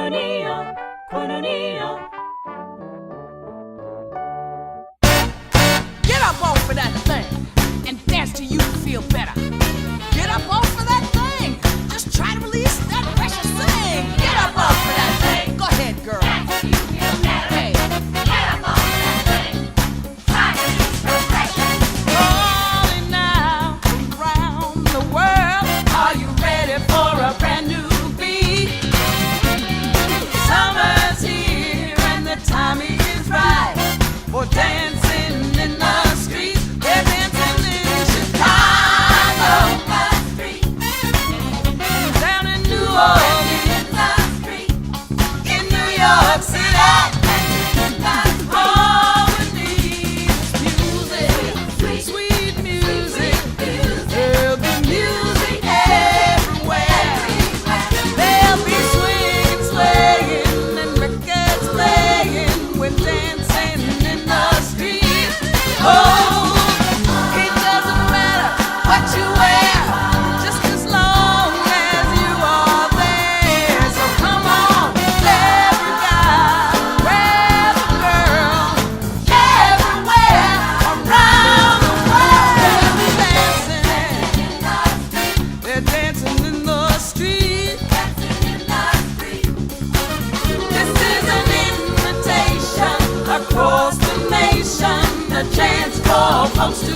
Koinonia, Koinonia. Get up off of that thing and dance till you feel better. Get up off of that thing. Just try to release that precious thing. Get up off of that thing. Go ahead, girl. Dance till you feel better. Hey. Get up off of that thing. Try to release your pressure. Rolling now around the world. Are you ready for a brand new beat? Summer's here and the time is right for dancing in the streets. They're dancing in Chicago, and down in New Orleans, in New York City. All we need is music, sweet music. There'll be music everywhere. There'll be swinging, swaying, and records playing. We're dancing in the street. Oh, it doesn't matter what you wear, just as long as you are there. So come on, every guy, every girl, everywhere around the world, they're dancing in the street. This is an invitation across the nation, a chance for folks to